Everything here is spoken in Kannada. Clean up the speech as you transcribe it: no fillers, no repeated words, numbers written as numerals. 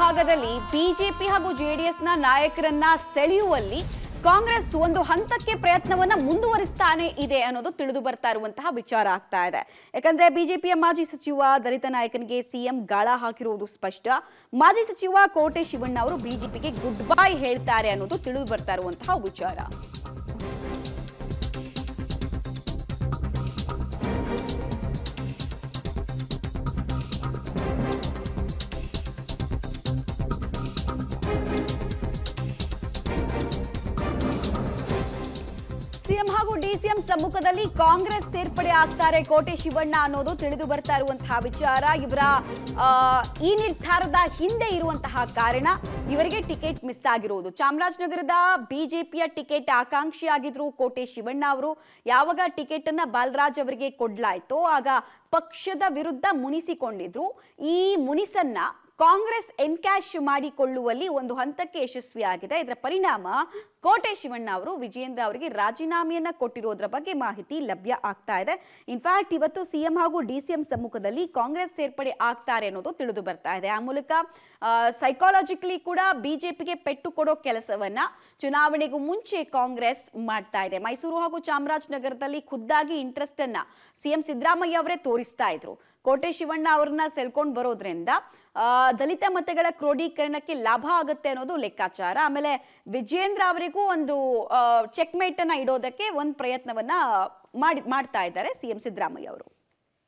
ಭಾಗದಲ್ಲಿ ಬಿಜೆಪಿ ಹಾಗೂ ಜೆಡಿಎಸ್ನ ನಾಯಕರನ್ನ ಸೆಳೆಯುವಲ್ಲಿ ಕಾಂಗ್ರೆಸ್ ಒಂದು ಹಂತಕ್ಕೆ ಪ್ರಯತ್ನವನ್ನ ಮುಂದುವರಿಸ್ತಾನೆ ಇದೆ ಅನ್ನೋದು ತಿಳಿದು ಬರ್ತಾ ಇರುವಂತಹ ವಿಚಾರ ಆಗ್ತಾ ಇದೆ. ಯಾಕಂದ್ರೆ ಬಿಜೆಪಿಯ ಮಾಜಿ ಸಚಿವ ದಲಿತ ನಾಯಕನಿಗೆ ಸಿಎಂ ಗಾಳ ಹಾಕಿರುವುದು ಸ್ಪಷ್ಟ. ಮಾಜಿ ಸಚಿವ ಕೋಟೆ ಶಿವಣ್ಣ ಅವರು ಬಿಜೆಪಿಗೆ ಗುಡ್ ಬೈ ಹೇಳ್ತಾರೆ ಅನ್ನೋದು ತಿಳಿದು ಬರ್ತಾ ಇರುವಂತಹ ವಿಚಾರ. ಸಿಎಂ ಹಾಗೂ ಡಿಸಿಎಂ ಸಮ್ಮುಖದಲ್ಲಿ ಕಾಂಗ್ರೆಸ್ ಸೇರ್ಪಡೆ ಆಗ್ತಾರೆ ಕೋಟೆ ಶಿವಣ್ಣ ಅನ್ನೋದು ತಿಳಿದು ಬರ್ತಾ ಇರುವಂತಹ ವಿಚಾರ. ಇವರ ಈ ನಿರ್ಧಾರದ ಹಿಂದೆ ಇರುವಂತಹ ಕಾರಣ ಇವರಿಗೆ ಟಿಕೆಟ್ ಮಿಸ್ ಆಗಿರುವುದು. ಚಾಮರಾಜನಗರದ ಬಿಜೆಪಿಯ ಟಿಕೆಟ್ ಆಕಾಂಕ್ಷಿ ಆಗಿದ್ರು ಕೋಟೆ ಶಿವಣ್ಣ ಅವರು. ಯಾವಾಗ ಟಿಕೆಟ್ ಅನ್ನ ಬಾಲರಾಜ್ ಅವರಿಗೆ ಕೊಡ್ಲಾಯ್ತೋ ಆಗ ಪಕ್ಷದ ವಿರುದ್ಧ ಮುನಿಸಿಕೊಂಡಿದ್ರು. ಈ ಮುನಿಸನ್ನ ಕಾಂಗ್ರೆಸ್ ಎನ್ಕ್ಯಾಶ್ ಮಾಡಿಕೊಳ್ಳುವಲ್ಲಿ ಒಂದು ಹಂತಕ್ಕೆ ಯಶಸ್ವಿಯಾಗಿದೆ. ಇದರ ಪರಿಣಾಮ ಕೋಟೆ ಶಿವಣ್ಣ ಅವರು ವಿಜಯೇಂದ್ರ ಅವರಿಗೆ ರಾಜೀನಾಮೆಯನ್ನ ಕೊಟ್ಟಿರೋದ್ರ ಬಗ್ಗೆ ಮಾಹಿತಿ ಲಭ್ಯ ಆಗ್ತಾ ಇದೆ. ಇನ್ಫ್ಯಾಕ್ಟ್ ಇವತ್ತು ಸಿಎಂ ಹಾಗೂ ಡಿಸಿಎಂ ಸಮ್ಮುಖದಲ್ಲಿ ಕಾಂಗ್ರೆಸ್ ಸೇರ್ಪಡೆ ಆಗ್ತಾರೆ ಅನ್ನೋದು ತಿಳಿದು ಬರ್ತಾ ಇದೆ. ಆ ಮೂಲಕ ಸೈಕಾಲಜಿಕಲಿ ಕೂಡ ಬಿಜೆಪಿಗೆ ಪೆಟ್ಟು ಕೊಡೋ ಕೆಲಸವನ್ನ ಚುನಾವಣೆಗೂ ಮುಂಚೆ ಕಾಂಗ್ರೆಸ್ ಮಾಡ್ತಾ ಇದೆ. ಮೈಸೂರು ಹಾಗೂ ಚಾಮರಾಜನಗರದಲ್ಲಿ ಖುದ್ದಾಗಿ ಇಂಟ್ರೆಸ್ಟ್ ಅನ್ನ ಸಿಎಂ ಸಿದ್ದರಾಮಯ್ಯ ಅವರೇ ತೋರಿಸ್ತಾ ಇದ್ರು. ಕೋಟೆ ಶಿವಣ್ಣ ಅವರನ್ನ ಸೆಳ್ಕೊಂಡು ಬರೋದ್ರಿಂದ ದಲಿತ ಮತಗಳ ಕ್ರೋಢೀಕರಣಕ್ಕೆ ಲಾಭ ಆಗುತ್ತೆ ಅನ್ನೋದು ಲೆಕ್ಕಾಚಾರ. ಆಮೇಲೆ ವಿಜಯೇಂದ್ರ ಅವರಿಗೂ ಒಂದು ಚೆಕ್ ಮೇಟ್ ಅನ್ನ ಇಡೋದಕ್ಕೆ ಒಂದು ಪ್ರಯತ್ನವನ್ನ ಮಾಡ್ತಾ ಇದ್ದಾರೆ ಸಿಎಂ ಸಿದ್ದರಾಮಯ್ಯ ಅವರು.